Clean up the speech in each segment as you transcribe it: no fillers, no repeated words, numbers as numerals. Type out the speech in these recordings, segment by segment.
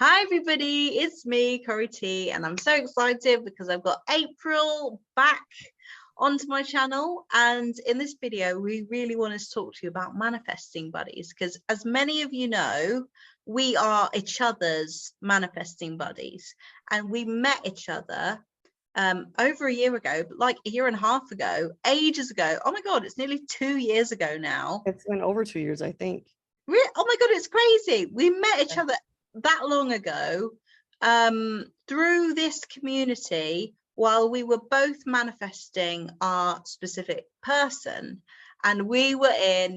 Hi everybody, it's me, Corey T, and I'm so excited because I've got April back onto my channel. And in this video, we really want to talk to you about manifesting buddies, because as many of you know, we are each other's manifesting buddies, and we met each other over a year ago, like a year and a half ago, ages ago. Oh my God, it's nearly 2 years ago now. It's been over 2 years, I think. Oh my God, it's crazy. We met each other that long ago through this community while we were both manifesting our specific person, and we were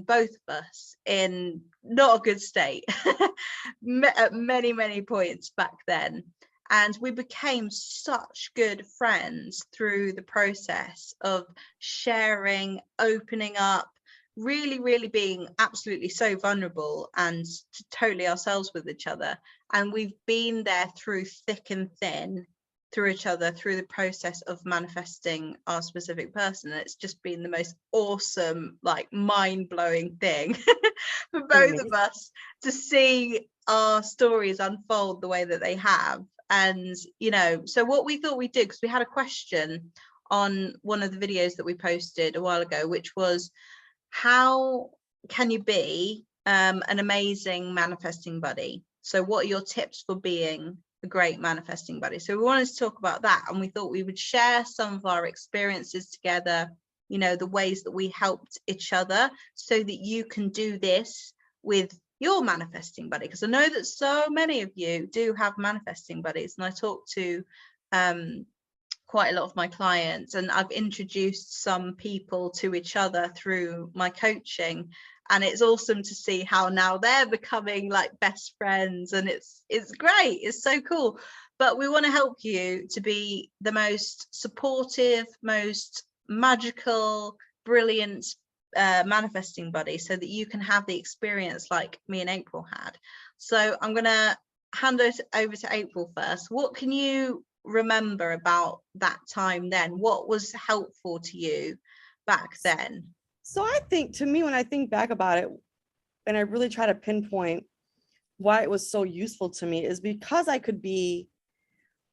both of us in not a good state at many points back then, and we became such good friends through the process of sharing, opening up, really being absolutely so vulnerable and totally ourselves with each other. And we've been there through thick and thin through each other through the process of manifesting our specific person. And it's just been the most awesome, like mind-blowing thing for both of us to see our stories unfold the way that they have. And you know, so what we thought we'd do, because we had a question on one of the videos that we posted a while ago, which was, how can you be an amazing manifesting buddy? So what are your tips for being a great manifesting buddy? So we wanted to talk about that, and we thought we would share some of our experiences together, you know, the ways that we helped each other, so that you can do this with your manifesting buddy. Because I know that so many of you do have manifesting buddies, and I talk to quite a lot of my clients, and I've introduced some people to each other through my coaching, and it's awesome to see how now they're becoming like best friends, and it's great, it's so cool. But we want to help you to be the most supportive, most magical, brilliant manifesting buddy, so that you can have the experience like me and April had. So I'm gonna hand it over to April first. What can you remember about that time then? What was helpful to you back then? So I think, to me, when I think back about it, and I really try to pinpoint why it was so useful to me, is because I could be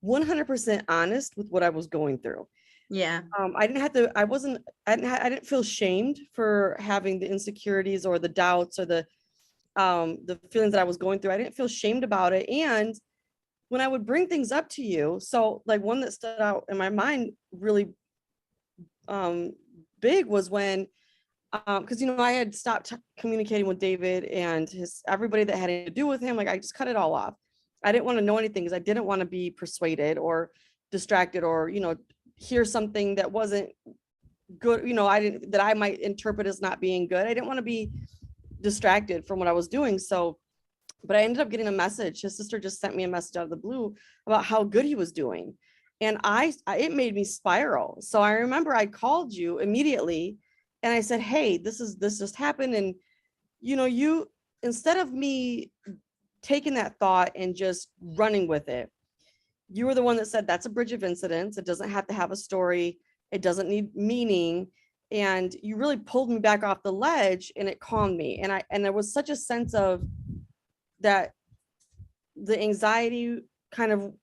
100% honest with what I was going through. Yeah. I didn't feel shamed for having the insecurities or the doubts or the feelings that I was going through. I didn't feel shamed about it. And when I would bring things up to you, so like one that stood out in my mind really big was when, because, you know, I had stopped communicating with David and everybody that had to do with him. Like, I just cut it all off. I didn't want to know anything, because I didn't want to be persuaded or distracted, or, you know, hear something that wasn't good, you know, that I might interpret as not being good. I didn't want to be distracted from what I was doing. So, but I ended up getting a message. His sister just sent me a message out of the blue about how good he was doing. And it made me spiral. So I remember I called you immediately and I said, hey, this just happened. And, you know, instead of me taking that thought and just running with it, you were the one that said, that's a bridge of incidents. It doesn't have to have a story. It doesn't need meaning. And you really pulled me back off the ledge, and it calmed me. And there was such a sense of that, the anxiety kind of,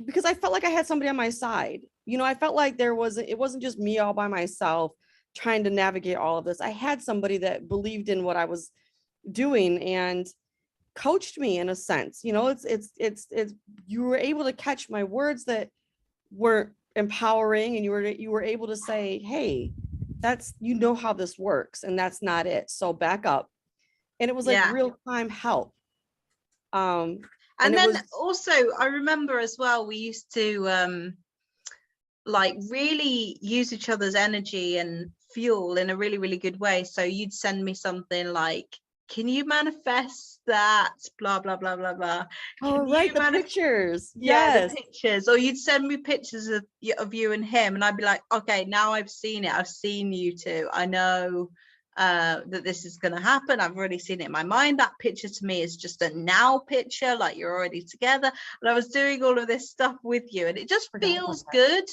because I felt like I had somebody on my side. You know, I felt like it wasn't just me all by myself trying to navigate all of this. I had somebody that believed in what I was doing and coached me in a sense. You know, it's you were able to catch my words that weren't empowering, and you were able to say, hey, that's, you know how this works, and that's not it, so back up. And it was like real-time help. And then also I remember as well, we used to like really use each other's energy and fuel in a really good way. So you'd send me something like, can you manifest that blah blah blah blah blah? Oh, right, the pictures. Yeah, the pictures. Or you'd send me pictures of you and him, and I'd be like, okay, now I've seen it, I've seen you two, I know that this is going to happen. I've already seen it in my mind. That picture to me is just a now picture, like you're already together. And I was doing all of this stuff with you, and it just feels good.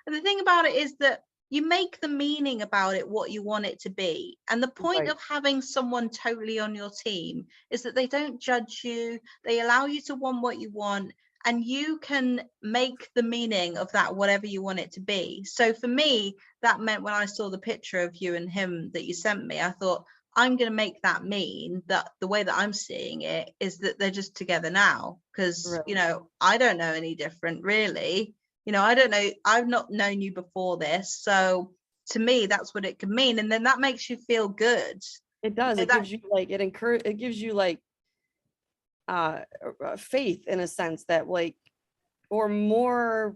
And the thing about it is that you make the meaning about it what you want it to be. And the point Right. of having someone totally on your team is that they don't judge you, they allow you to want what you want, and you can make the meaning of that whatever you want it to be. So for me, that meant when I saw the picture of you and him that you sent me, I thought, I'm going to make that mean that the way that I'm seeing it is that they're just together now, because Right. you know, I don't know any different really. You know, I don't know, I've not known you before this, so to me that's what it can mean, and then that makes you feel good. It does. You know, It gives you like it gives you like faith in a sense that like, or more,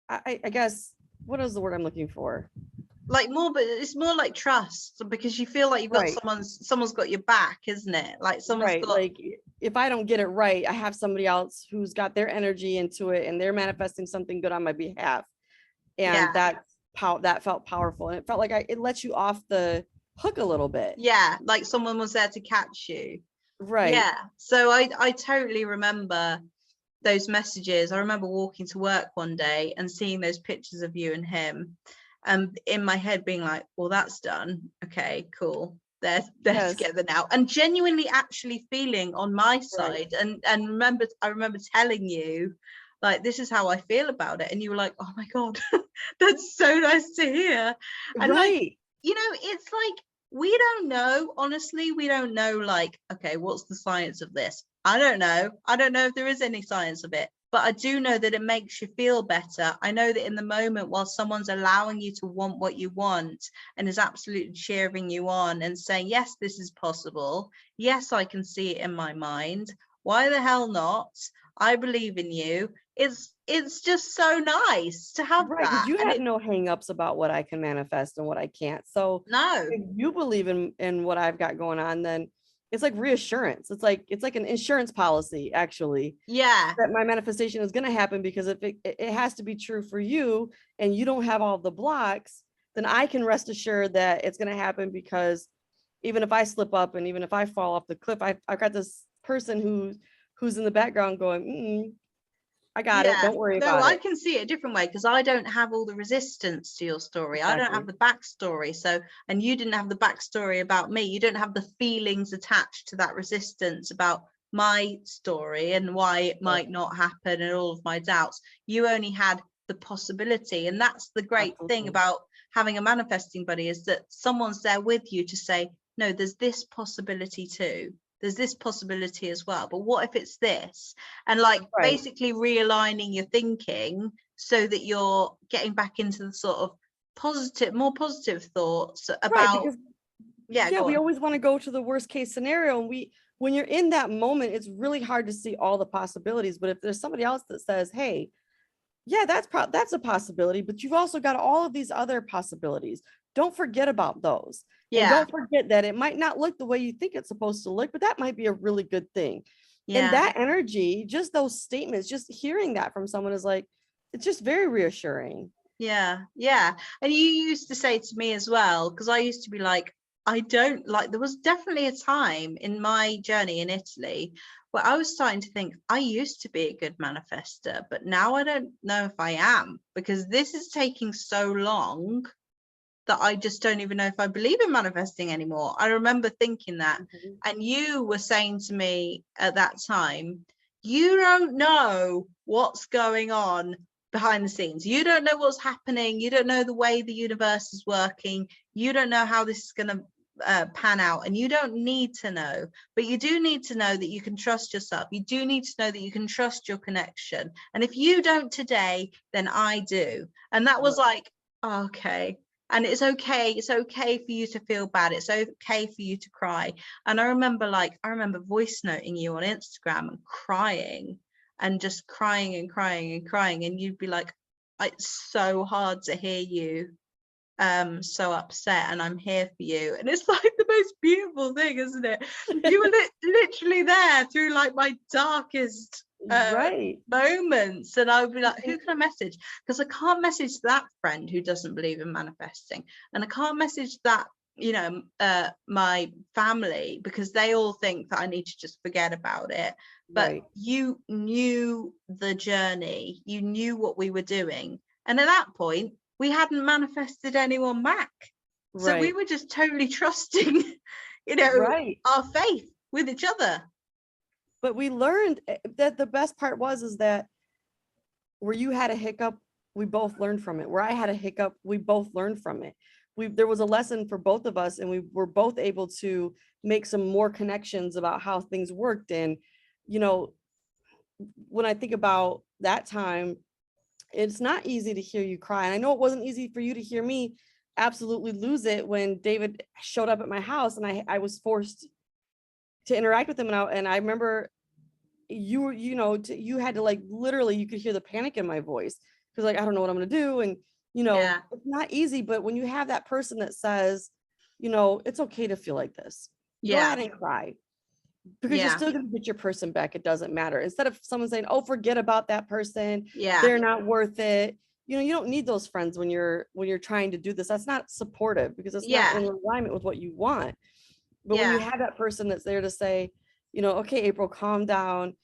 I guess, what is the word I'm looking for? like more, but it's more like trust, because you feel like you've got Right. someone's got your back, isn't it? Like someone's Right. got, Like if I don't get it right, I have somebody else who's got their energy into it and they're manifesting something good on my behalf. yeah, And that felt powerful. And it felt like it lets you off the hook a little bit. yeah, like someone was there to catch you. Right. Yeah, so I totally remember those messages. I remember walking to work one day and seeing those pictures of you and him, and in my head being like, well, that's done, okay, cool, they're Yes. together now, and genuinely actually feeling on my Right. side, and I remember telling you, like, this is how I feel about it, and you were like, oh my god, that's so nice to hear. And like, Right. you know, it's like, we don't know, honestly, we don't know, like, okay, what's the science of this? I don't know if there is any science of it, but I do know that it makes you feel better. I know that in the moment, while someone's allowing you to want what you want and is absolutely cheering you on and saying, yes, this is possible, yes, I can see it in my mind, why the hell not, I believe in you, it's just so nice to have Right. Because that. you And have it, no hangups about what I can manifest and what I can't. So no, if you believe in what I've got going on, then it's like reassurance. It's like an insurance policy, actually, yeah, that my manifestation is going to happen, because if it has to be true for you and you don't have all the blocks, then I can rest assured that it's going to happen, because even if I slip up and even if I fall off the cliff, I've got this person who's in the background going, I got it. yeah, Don't worry no, about I it. can see it a different way, because I don't have all the resistance to your story, I don't have Exactly. the backstory, so, and you didn't have the backstory about me, you don't have the feelings attached to that resistance about my story and why it Right. might not happen and all of my doubts. You only had the possibility, and that's the great thing Absolutely. about having a manifesting buddy, is that someone's there with you to say, no, there's this possibility too, there's this possibility as well, but what if it's this? And like Right. basically realigning your thinking so that you're getting back into the sort of more positive thoughts Right. about, Because yeah, yeah, go we on. always want to go to the worst case scenario. And when you're in that moment, it's really hard to see all the possibilities. But if there's somebody else that says, hey, yeah, that's a possibility, but you've also got all of these other possibilities. Don't forget about those. And Yeah, don't forget that it might not look the way you think it's supposed to look, but that might be a really good thing. And yeah, that energy, just those statements, just hearing that from someone is like, it's just very reassuring. yeah, yeah. And you used to say to me as well, because I used to be like, I don't like, there was definitely a time in my journey in Italy where I was starting to think, I used to be a good manifester, but now I don't know if I am, because this is taking so long that I just don't even know if I believe in manifesting anymore. I remember thinking that. Mhm. And you were saying to me at that time, you don't know what's going on behind the scenes. You don't know what's happening. You don't know the way the universe is working. You don't know how this is going to pan out, and you don't need to know, but you do need to know that you can trust yourself. You do need to know that you can trust your connection, and if you don't today, then I do. And that was like, oh, okay. And it's okay for you to feel bad, it's okay for you to cry. And I remember voice noting you on Instagram and crying, and just crying and crying and crying, and you'd be like, it's so hard to hear you so upset, and I'm here for you. And it's like the most beautiful thing, isn't it? You were literally there through like my darkest Right. moments, and I would be like, who And can I message? Because I can't message that friend who doesn't believe in manifesting, and I can't message that, you know, my family, because they all think that I need to just forget about it. But right. you knew the journey, you knew what we were doing, and at that point we hadn't manifested anyone back. So we were just totally trusting, you know, our faith with each other. But we learned that the best part is that where you had a hiccup, we both learned from it. Where I had a hiccup, we both learned from it. There was a lesson for both of us, and we were both able to make some more connections about how things worked. And, you know, when I think about that time, it's not easy to hear you cry. And I know it wasn't easy for you to hear me absolutely lose it when David showed up at my house and I was forced to interact with him. And I remember you had to, like, literally, you could hear the panic in my voice, because, like, I don't know what I'm going to do. And, you know, it's not easy, but when you have that person that says, you know, it's okay to feel like this, go ahead and cry, because you're still going to get your person back. It doesn't matter. Instead of someone saying, oh, forget about that person, they're not worth it. You know, you don't need those friends when you're trying to do this. That's not supportive, because it's not in alignment with what you want. But when you have that person that's there to say, you know, okay, April, calm down.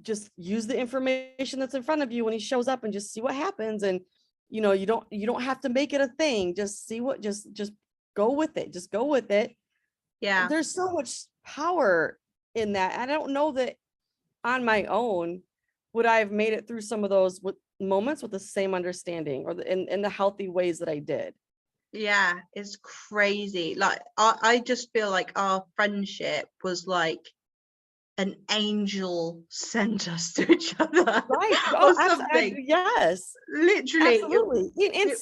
Just use the information that's in front of you when he shows up and just see what happens. And, you know, you don't have to make it a thing. Just see what, just go with it. Just go with it. Yeah. There's so much power in that. I don't know that on my own would I have made it through some of those moments with the same understanding, or in the healthy ways that I did. Yeah, it's crazy. Like, I just feel like our friendship was like an angel sent us to each other, right? Or something. Yes, literally, absolutely. And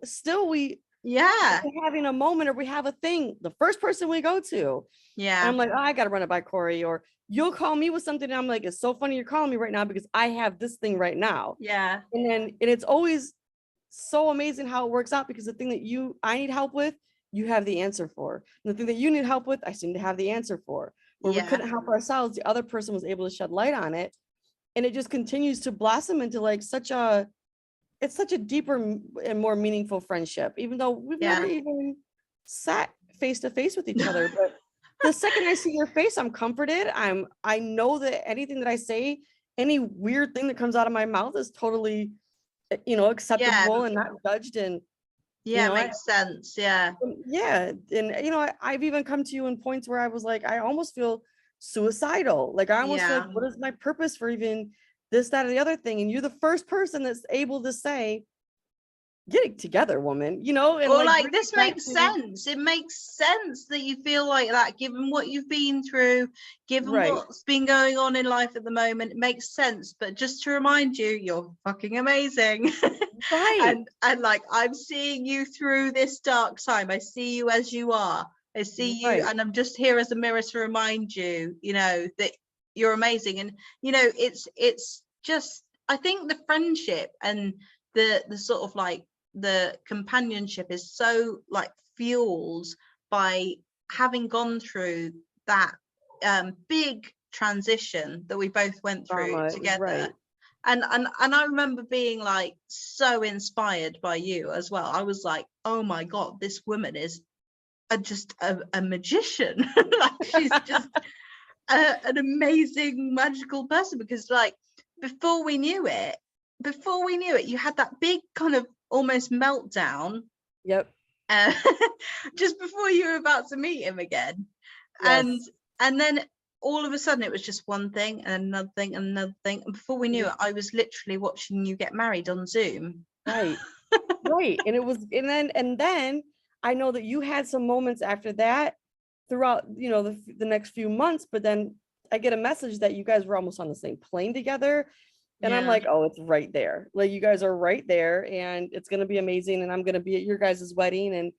still we having a moment, or we have a thing, the first person we go to, and I'm like, oh, I gotta run it by Corey, or you'll call me with something, and I'm like, it's so funny you're calling me right now because I have this thing right now. And it's always so amazing how it works out, because the thing that I need help with, you have the answer for. And the thing that you need help with, I seem to have the answer for. Where we couldn't help ourselves, the other person was able to shed light on it. And it just continues to blossom into like such a deeper and more meaningful friendship, even though we've never even sat face to face with each other. But the second I see your face, I'm comforted. I know that anything that I say, any weird thing that comes out of my mouth is totally, you know, acceptable and not judged. And you know, makes sense. And you know, I've even come to you in points where I was like, I almost feel suicidal. Like, I almost feel like, what is my purpose for even this, that, or the other thing? And you're the first person that's able to say, get it together, woman, you know. And like this makes sense. It makes sense that you feel like that, given what you've been through, given what's been going on in life at the moment. It makes sense. But just to remind you, you're fucking amazing. And like, I'm seeing you through this dark time. I see you as you are. I see you, and I'm just here as a mirror to remind you, you know, that you're amazing. And, you know, it's just, I think the friendship and the sort of like the companionship is so like fueled by having gone through that big transition that we both went through together. And I remember being like so inspired by you as well. I was like, oh my God, this woman is just a magician. Like, she's just an amazing magical person. Because like before we knew it, you had that big kind of almost meltdown. Just before you were about to meet him again. And then all of a sudden it was just one thing and another thing and another thing. And before we knew it, I was literally watching you get married on Zoom. And it was, and then I know that you had some moments after that throughout, you know, the next few months, but then I get a message that you guys were almost on the same plane together. And I'm like, oh, it's right there. Like, you guys are right there, and it's going to be amazing. And I'm going to be at your guys' wedding, and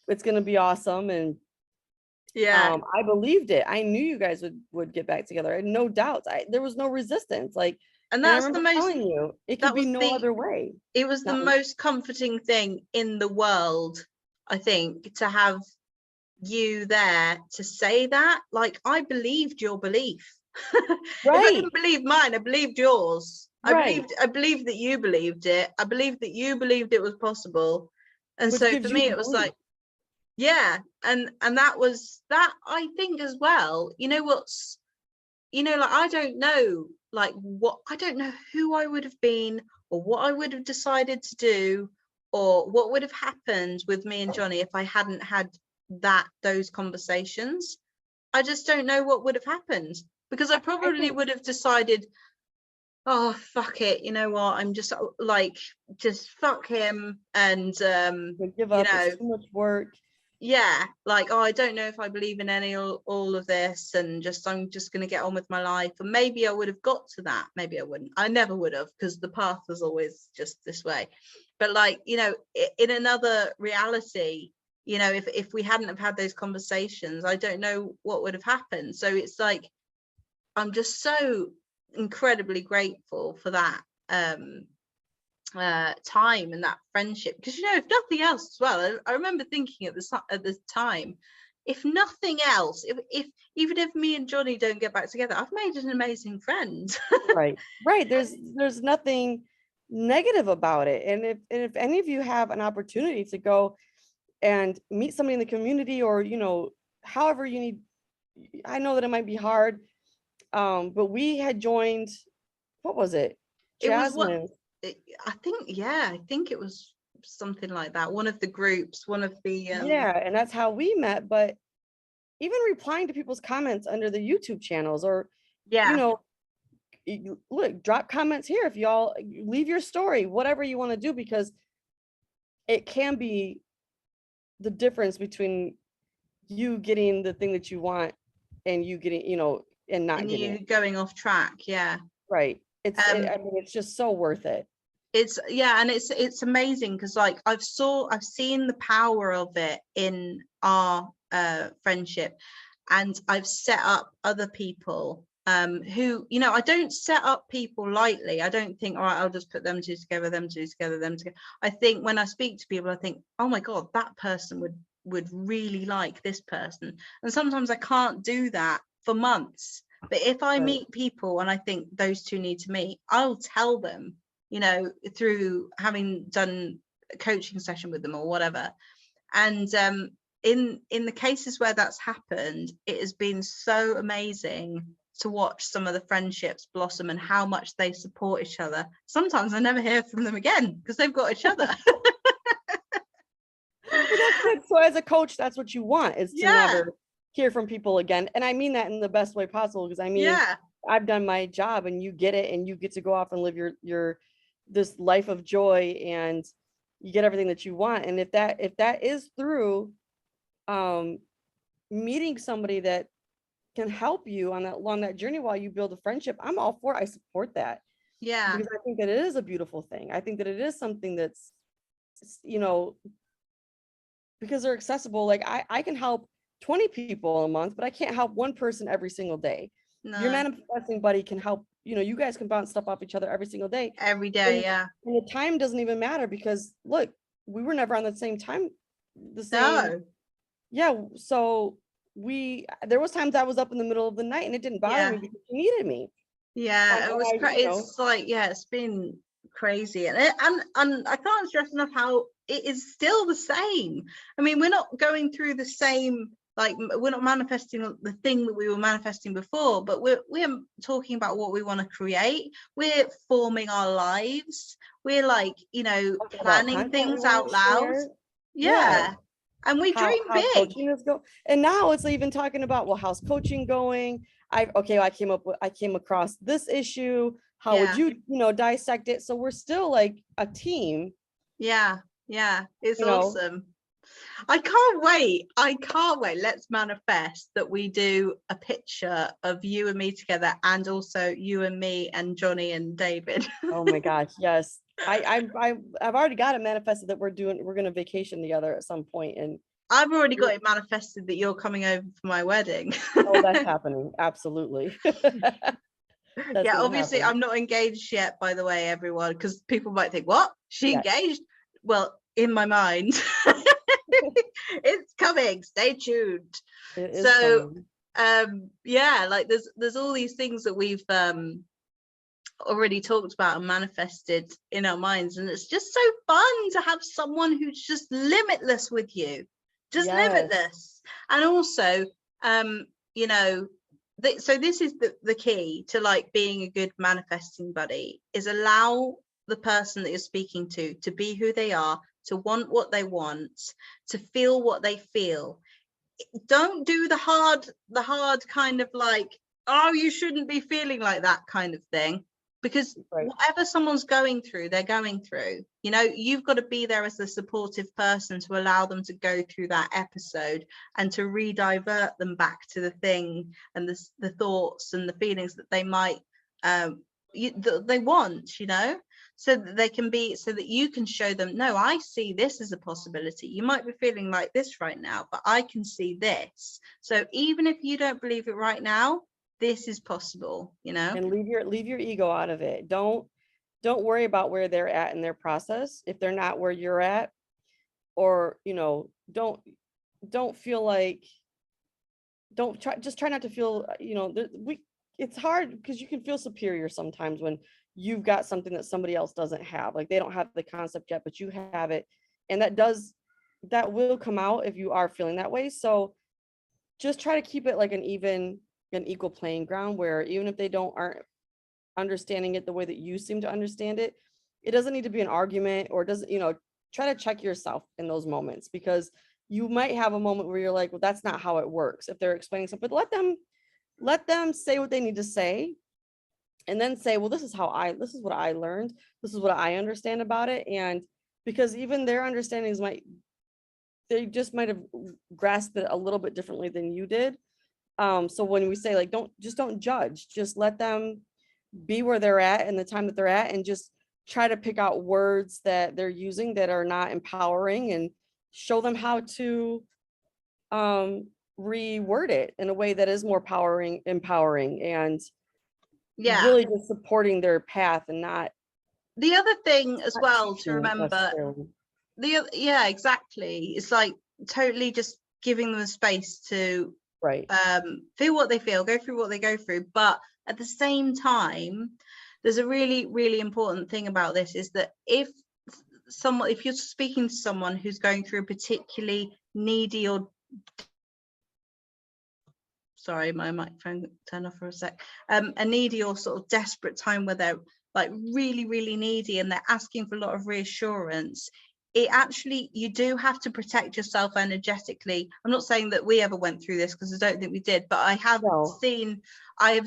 it's going to be awesome. And I believed it. I knew you guys would get back together. I had no doubts. There was no resistance. Like, and that's the most, telling you, it could be no other way. It was the most comforting thing in the world, I think, to have you there to say that. Like, I believed your belief. If I didn't believe mine, I believed yours. I believed that you believed it. I believed that you believed it was possible. And so for me, it was like, and that was that. I think as well, you know, like, I don't know, like, I don't know who I would have been or what I would have decided to do, or what would have happened with me and Johnny if I hadn't had those conversations. I just don't know what would have happened, because I probably would have decided, oh, fuck it, you know what, I'm just like, just fuck him, and give up, it's too much work. Yeah, like, oh, I don't know if I believe in all of this, and I'm just going to get on with my life. And maybe I would have got to that, maybe I wouldn't. I never would have, because the path was always just this way. But like, you know, in another reality, you know, if we hadn't have had those conversations, I don't know what would have happened. So it's like, I'm just so incredibly grateful for that time and that friendship, because, you know, if nothing else as well, I remember thinking at the time, if nothing else, if even if me and Johnny don't get back together, I've made an amazing friend. right there's nothing negative about it. And if any of you have an opportunity to go and meet somebody in the community, or, you know, however you need, I know that it might be hard, but we had joined, what was it, Jasmine? I think it was something like that, one of the groups, one of the yeah, and that's how we met. But even replying to people's comments under the YouTube channels, or you know, look, drop comments here if y'all leave your story, whatever you want to do, because it can be the difference between you getting the thing that you want and you getting, you know, and not getting it. Going off track. Yeah, right. I mean, it's just so worth it. It's and it's amazing, because like I've seen the power of it in our friendship, and I've set up other people who, you know, I don't set up people lightly. I don't think, all right, I'll just put them two together, them two together, them together. I think when I speak to people, I think, oh my God, that person would really like this person. And sometimes I can't do that for months. But if I meet people and I think those two need to meet, I'll tell them, you know, through having done a coaching session with them or whatever. And in the cases where that's happened, it has been so amazing to watch some of the friendships blossom and how much they support each other. Sometimes I never hear from them again because they've got each other. But that's good. So as a coach, that's what you want, is to never hear from people again. And I mean that in the best way possible, because I mean, I've done my job and you get it, and you get to go off and live your this life of joy, and you get everything that you want. And if that is through meeting somebody that can help you along that journey while you build a friendship, I'm all for it. I support that. Yeah, because I think that it is a beautiful thing. I think that it is something that's, you know, because they're accessible. Like I can help 20 people a month, but I can't help one person every single day. No. Your manifesting buddy can help, you know, you guys can bounce stuff off each other every single day. Every day, and the time doesn't even matter, because look, we were never on the same time. No. Yeah, so there was times I was up in the middle of the night and it didn't bother me because you needed me. Yeah, it was it's like, it's been crazy, and I can't stress enough how it is still the same. I mean, we're not going through the same, like, we're not manifesting the thing that we were manifesting before, but we're talking about what we want to create. We're forming our lives. We're like, you know, planning things out loud. Yeah. And we dream big. Coaching is going, and now it's even talking about, well, how's coaching going? I came across this issue. How would you, you know, dissect it? So we're still like a team. Yeah, it's awesome. I can't wait. Let's manifest that we do a picture of you and me together, and also you and me and Johnny and David. Oh my gosh, yes. I've already got it manifested that we're going to vacation together at some point, and I've already got it manifested that you're coming over for my wedding. Oh, that's happening. Absolutely. Yeah, obviously I'm not engaged yet, by the way, everyone, because people might think, what? She engaged? Well, in my mind. It's coming. Stay tuned. So yeah, like there's all these things that we've already talked about and manifested in our minds, and it's just so fun to have someone who's just limitless with you, just limitless. And also you know, so this is the key to like being a good manifesting buddy, is allow the person that you're speaking to be who they are, to want what they want, to feel what they feel. Don't do the hard kind of like, oh, you shouldn't be feeling like that kind of thing, because whatever someone's going through, they're going through. You know, you've got to be there as the supportive person to allow them to go through that episode and to re-divert them back to the thing and the thoughts and the feelings that they might they want, you know, so that they can be, so that you can show them, no, I see this as a possibility. You might be feeling like this right now, but I can see this. So even if you don't believe it right now, this is possible, you know. And leave your ego out of it. Don't worry about where they're at in their process. If they're not where you're at, or, you know, don't feel like, just try not to feel, you know, it's hard because you can feel superior sometimes when you've got something that somebody else doesn't have. Like they don't have the concept yet, but you have it. And that will come out if you are feeling that way. So just try to keep it like an equal playing ground, where even if they aren't understanding it the way that you seem to understand it, it doesn't need to be an argument, or doesn't, you know, try to check yourself in those moments, because you might have a moment where you're like, well, that's not how it works. If they're explaining something, let them say what they need to say, and then say, well, this is what I learned. This is what I understand about it. And because even their understandings they just might have grasped it a little bit differently than you did. So when we say like, don't judge, just let them be where they're at and the time that they're at, and just try to pick out words that they're using that are not empowering, and show them how to reword it in a way that is more empowering, and really just supporting their path, and not the other thing as well to remember. Exactly. It's like totally just giving them a space to feel what they feel, go through what they go through. But at the same time, there's a really, really important thing about this, is that if you're speaking to someone who's going through a particularly needy or, sorry, my microphone turned off for a sec, a needy or sort of desperate time where they're like really, really needy and they're asking for a lot of reassurance, it actually, you do have to protect yourself energetically. I'm not saying that we ever went through this, because I don't think we did, but I have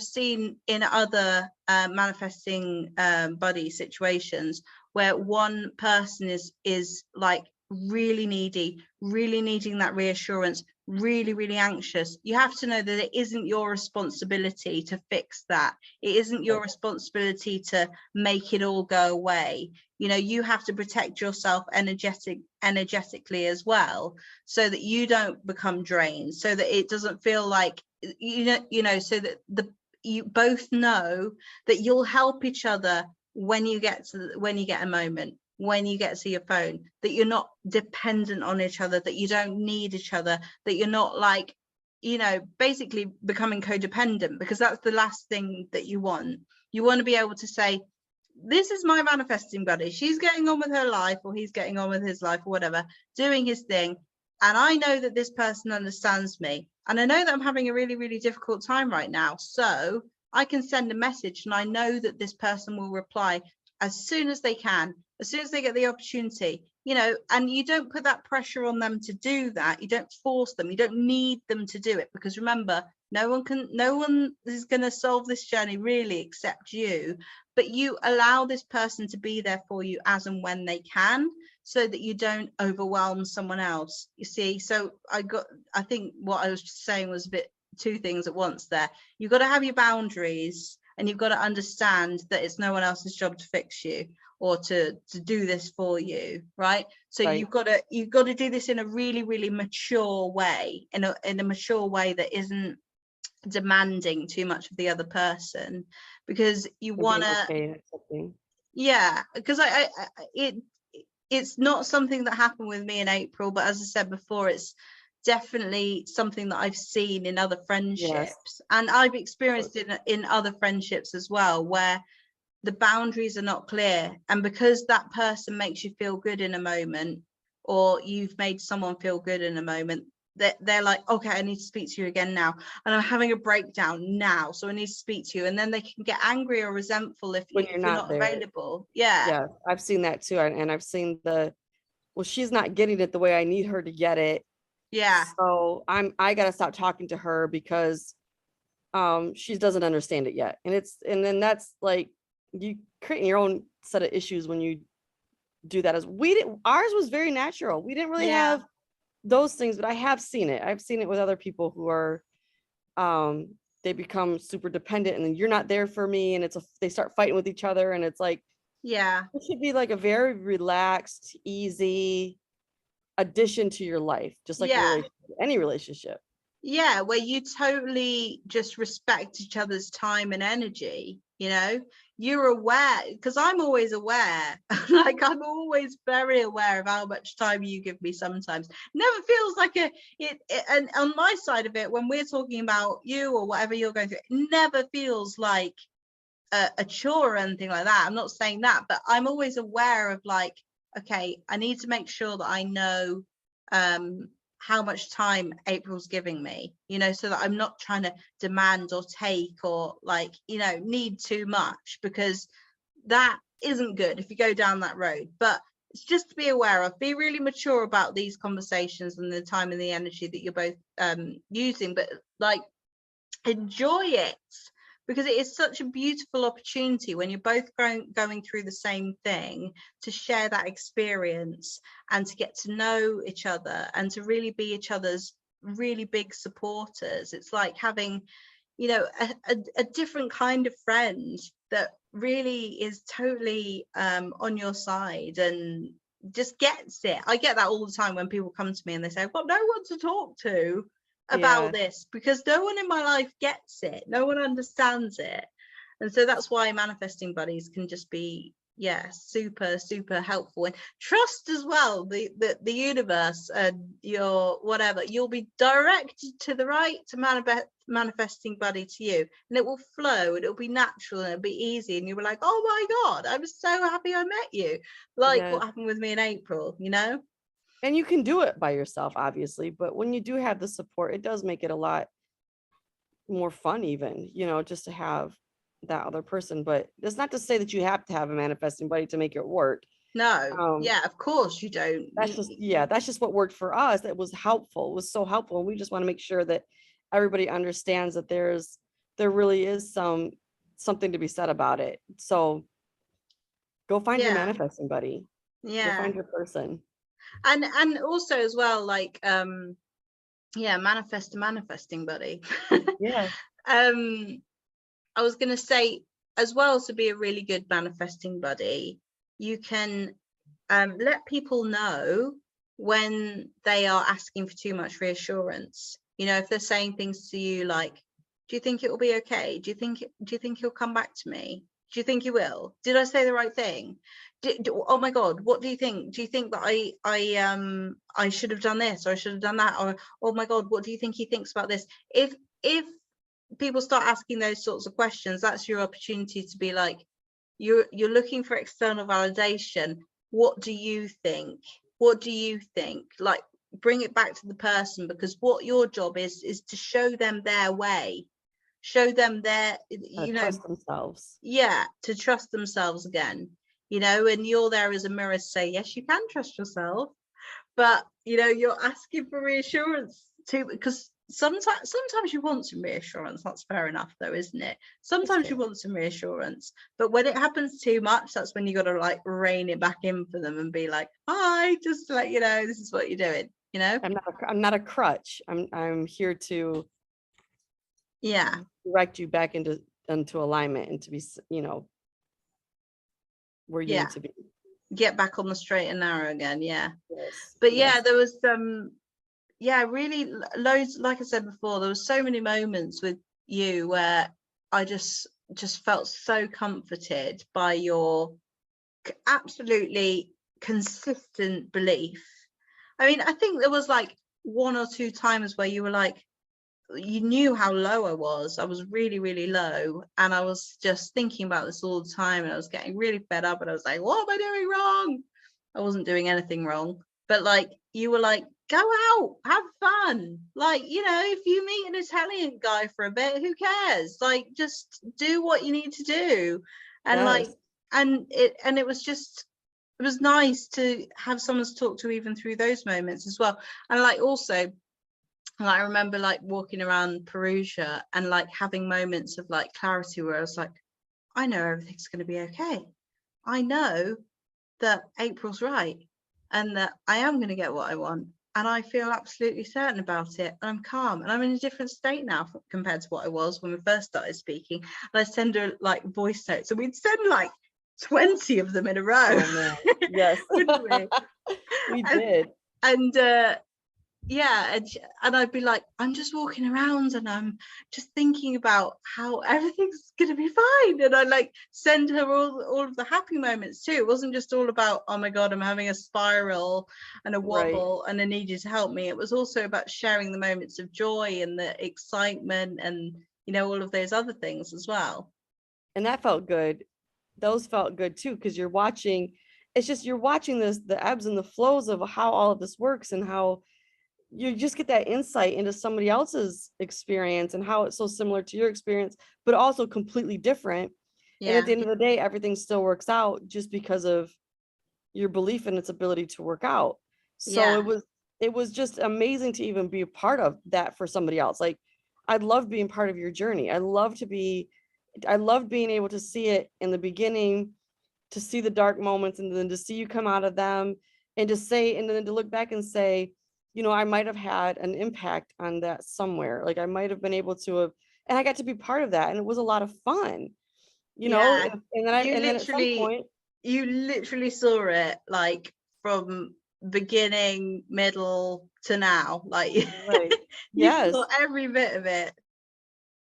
seen in other manifesting buddy situations where one person is like really needy, really needing that reassurance, really, really anxious. You have to know that it isn't your responsibility to fix that. It isn't your responsibility to make it all go away. You know, you have to protect yourself energetically as well, so that you don't become drained, so that it doesn't feel like, you know, so that you both know that you'll help each other when you get a moment, when you get to your phone, that you're not dependent on each other, that you don't need each other, that you're not like, you know, basically becoming codependent, because that's the last thing that you want. You want to be able to say, this is my manifesting buddy, she's getting on with her life, or he's getting on with his life, or whatever, doing his thing, and I know that this person understands me, and I know that I'm having a really, really difficult time right now, so I can send a message, and I know that this person will reply as soon as they can, as soon as they get the opportunity, you know. And you don't put that pressure on them to do that. You don't force them. You don't need them to do it, because remember, no one is going to solve this journey really except you. But you allow this person to be there for you as and when they can, so that you don't overwhelm someone else, you see. So I think what I was just saying was a bit two things at once there. You've got to have your boundaries, and you've got to understand that it's no one else's job to fix you or to do this for you, right? So you've got to do this in a really, really mature way, in a mature way that isn't demanding too much of the other person, because you want to, because it's not something that happened with me in April, but as I said before, it's definitely something that I've seen in other friendships, and I've experienced it in other friendships as well, where the boundaries are not clear, and because that person makes you feel good in a moment, or you've made someone feel good in a moment, they're like, okay, I need to speak to you again now, and I'm having a breakdown now, so I need to speak to you, and then they can get angry or resentful if When if you're you're not not there. available. Yeah, I've seen that too, and I've seen well, she's not getting it the way I need her to get it, yeah, so I gotta stop talking to her because she doesn't understand it yet. And then that's like you creating your own set of issues when you do that. As we didn't Ours was very natural. We didn't really yeah, have those things, but I've seen it with other people who are they become super dependent, and then you're not there for me, and they start fighting with each other, and it's like yeah, it should be like a very relaxed, easy addition to your life, just like yeah. any relationship. Yeah, where you totally just respect each other's time and energy, you're aware, because I'm always aware, like I'm always very aware of how much time you give me sometimes. Never feels like and on my side of it, when we're talking about you or whatever you're going through, it never feels like a chore or anything like that. I'm not saying that, but I'm always aware of like, okay, I need to make sure that I know how much time April's giving me, so that I'm not trying to demand or take or like, need too much, because that isn't good if you go down that road. But it's just to be aware of, be really mature about these conversations and the time and the energy that you're both using, but like enjoy it, because it is such a beautiful opportunity when you're both going through the same thing, to share that experience and to get to know each other and to really be each other's really big supporters. It's like having, a different kind of friend that really is totally on your side and just gets it. I get that all the time when people come to me and they say, I've got no one to talk to about this, because no one in my life gets it, no one understands it. And so that's why manifesting buddies can just be super helpful. And trust as well, the universe and your whatever, you'll be directed to the right to manifesting buddy to you, and it will flow and it'll be natural and it'll be easy, and you'll be like, oh my god, I'm so happy I met you, like what happened with me in April. And you can do it by yourself, obviously, but when you do have the support, it does make it a lot more fun, even, just to have that other person. But that's not to say that you have to have a manifesting buddy to make it work. No, of course you don't. That's just what worked for us. That was helpful. It was so helpful. And we just want to make sure that everybody understands that there really is something to be said about it. So go find your manifesting buddy. Go find your person. And also as well, like manifest a manifesting buddy. I was gonna say as well, to be a really good manifesting buddy, you can let people know when they are asking for too much reassurance. If they're saying things to you like, do you think it will be okay? Do you think he'll come back to me? Do you think he will? Did I say the right thing? Oh my god, what do you think? Do you think that I should have done this, or I should have done that? Or oh my god, what do you think he thinks about this? If people start asking those sorts of questions, that's your opportunity to be like, you're looking for external validation. What do you think? Like, bring it back to the person, because what your job is to show them their way, show them their Trust themselves. To trust themselves again, and you're there as a mirror to say, yes, you can trust yourself, but you're asking for reassurance too, because sometimes you want some reassurance. That's fair enough though, isn't it? Sometimes you want some reassurance, but when it happens too much, that's when you got to like rein it back in for them and be like, hi, just to let you know, this is what you're doing. I'm not a crutch. I'm here to direct you back into alignment and to be where you need to be. Get back on the straight and narrow again. But there was really loads, like I said before, there was so many moments with you where I just felt so comforted by your absolutely consistent belief. I mean, I think there was like one or two times where you were like, you knew how low I was. I was really, really low, and I was just thinking about this all the time, and I was getting really fed up, and I was like, what am I doing wrong? I wasn't doing anything wrong, but like, you were like, go out, have fun. Like, you know, if you meet an Italian guy for a bit, who cares? Like, just do what you need to do. And like, Yes. and it was just, it was nice to have someone to talk to even through those moments as well. And like, also, I remember like walking around Perugia and like having moments of like clarity where I was like, I know everything's going to be okay. I know that April's right and that I am going to get what I want. And I feel absolutely certain about it. And I'm calm and I'm in a different state now compared to what I was when we first started speaking. And I send her like voice notes, and we'd send like 20 of them in a row. Oh man. Yes. Wouldn't we? We did. And yeah, and I'd be like, I'm just walking around and I'm just thinking about how everything's gonna be fine, and I like send her all of the happy moments too. It wasn't just all about, oh my god, I'm having a spiral and a wobble and I need you to help me. It was also about sharing the moments of joy and the excitement and, you know, all of those other things as well. And that felt good. Those felt good too, because you're watching, it's just you're watching the ebbs and the flows of how all of this works, and how you just get that insight into somebody else's experience and how it's so similar to your experience, but also completely different. And Yeah, at the end of the day, everything still works out just because of your belief in its ability to work out. So yeah, it was just amazing to even be a part of that for somebody else. Like, I loved being part of your journey. I loved being able to see it in the beginning, to see the dark moments, and then to see you come out of them, and to say, and then to look back and say, you know, I might have had an impact on that somewhere. Like, I might have been able to have, and I got to be part of that. And it was a lot of fun, you know, yeah. and then at some point, You literally saw it like from beginning, middle to now. Like right. you Yes. saw every bit of it.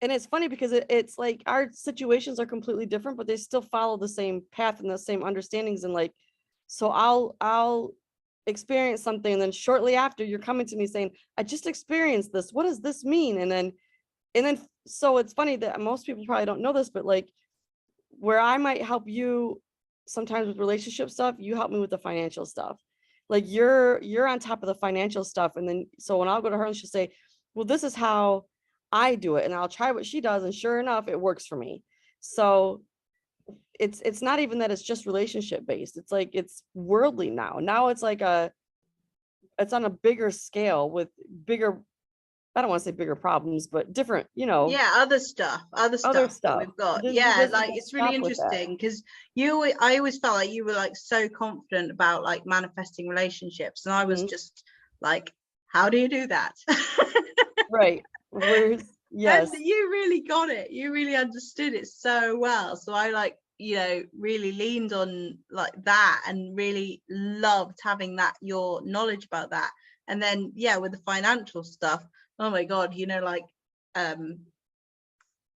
And it's funny because it's like our situations are completely different, but they still follow the same path and the same understandings. And like, so I'll experience something, and then shortly after you're coming to me saying, I just experienced this. What does this mean? And then so it's funny that most people probably don't know this, but like, where I might help you sometimes with relationship stuff, you help me with the financial stuff. Like, you're on top of the financial stuff. And then so when I'll go to her and she'll say, well, this is how I do it, and I'll try what she does, and sure enough, it works for me. So it's not even that it's just relationship based. It's like it's worldly now. Now it's like it's on a bigger scale with bigger, I don't want to say bigger problems, but different, you know, Yeah, other stuff other that stuff. we've got. He Yeah, doesn't like just it's really stop with that. interesting because I always felt like you were like so confident about like manifesting relationships, and I was Mhm. just like, how do you do that? Right. Where's, And yes. you really got it. You really understood it so well. So I like, you know, really leaned on like that and really loved having that, your knowledge about that. And then, yeah, with the financial stuff, oh my God, you know, like 8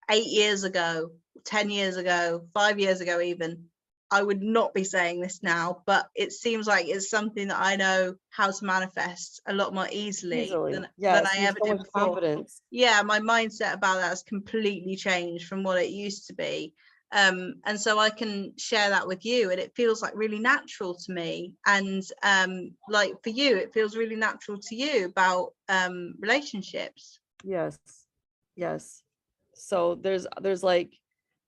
years ago, 10 years ago, 5 years ago, even, I would not be saying this now, but it seems like it's something that I know how to manifest a lot more easily than Yes, I you have ever so did much before. confidence. Yeah, my mindset about that has completely changed from what it used to be. And so I can share that with you, and it feels like really natural to me. And like for you, it feels really natural to you about relationships. Yes. Yes. So there's like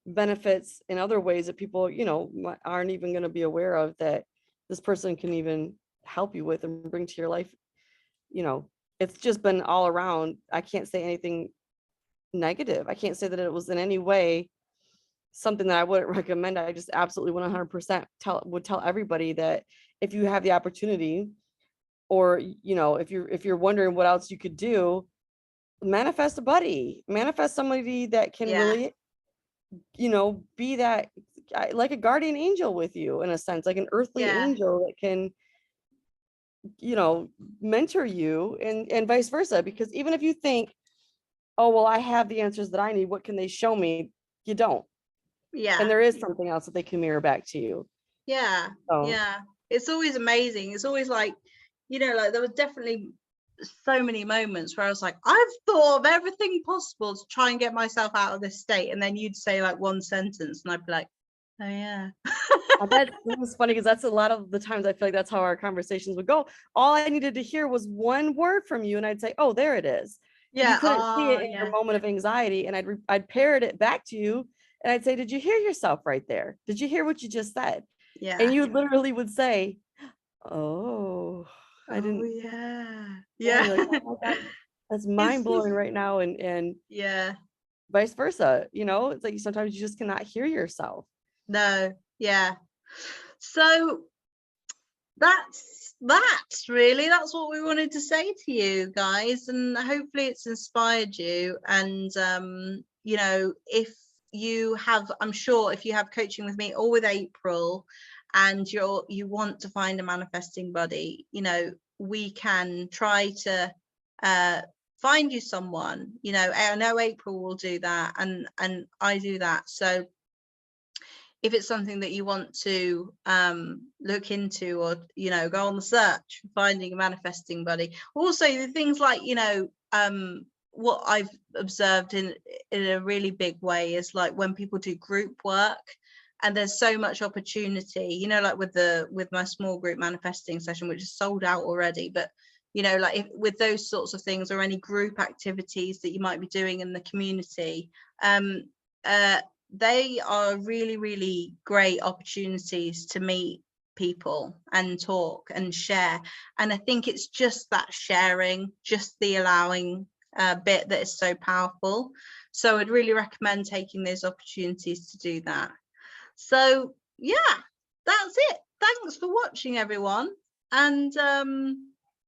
benefits in other ways that people, you know, aren't even going to be aware of, that this person can even help you with and bring to your life. You know, it's just been all around. I can't say anything negative. I can't say that it was in any way something that I wouldn't recommend. I just absolutely 100% would tell everybody that if you have the opportunity, or you know, if you're wondering what else you could do, manifest a buddy, manifest somebody that can Yeah, really, you know, be that, like a guardian angel with you, in a sense, like an earthly yeah, angel that can, you know, mentor you, and vice versa. Because even if you think, oh well, I have the answers that I need, what can they show me? You don't. And yeah, there is something else that they can mirror back to you. yeah, So yeah. It's always amazing. It's always like, you know, like there was definitely so many moments where I was like, I've thought of everything possible to try and get myself out of this state. And then you'd say like one sentence and I'd be like, oh yeah. That was funny because that's a lot of the times I feel like that's how our conversations would go. All I needed to hear was one word from you, and I'd say, "Oh, there it is." But you Yeah. couldn't see Oh, it in yeah. your moment of anxiety, and I'd parrot it back to you, and I'd say, "Did you hear yourself right there? Did you hear what you just said?" Yeah. And you literally would say, "Oh, I Oh, didn't." yeah. Yeah, Yeah. you're like, "Oh my God, that's mind blowing right now," and Yeah. vice versa. It's like sometimes you just cannot hear yourself. No. Yeah. So that's that's what we wanted to say to you guys, and hopefully it's inspired you. And if you have, I'm sure if you have coaching with me or with April and you want to find a manifesting buddy, we can try to find you someone. I know April will do that, and I do that. So if it's something that you want to look into, or go on the search for finding a manifesting buddy. Also the things like what I've observed in a really big way is like when people do group work, and there's so much opportunity, like with my small group manifesting session, which is sold out already, but like with those sorts of things, or any group activities that you might be doing in the community, they are really, really great opportunities to meet people and talk and share. And I think it's just that sharing, just the allowing bit that is so powerful. So I'd really recommend taking those opportunities to do that. So yeah, that's it. Thanks for watching, everyone. And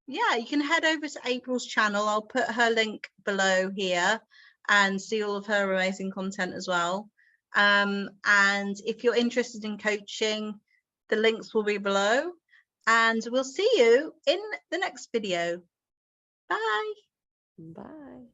yeah, you can head over to April's channel. I'll put her link below here and see all of her amazing content as well. And if you're interested in coaching, the links will be below, and we'll see you in the next video. Bye. Bye.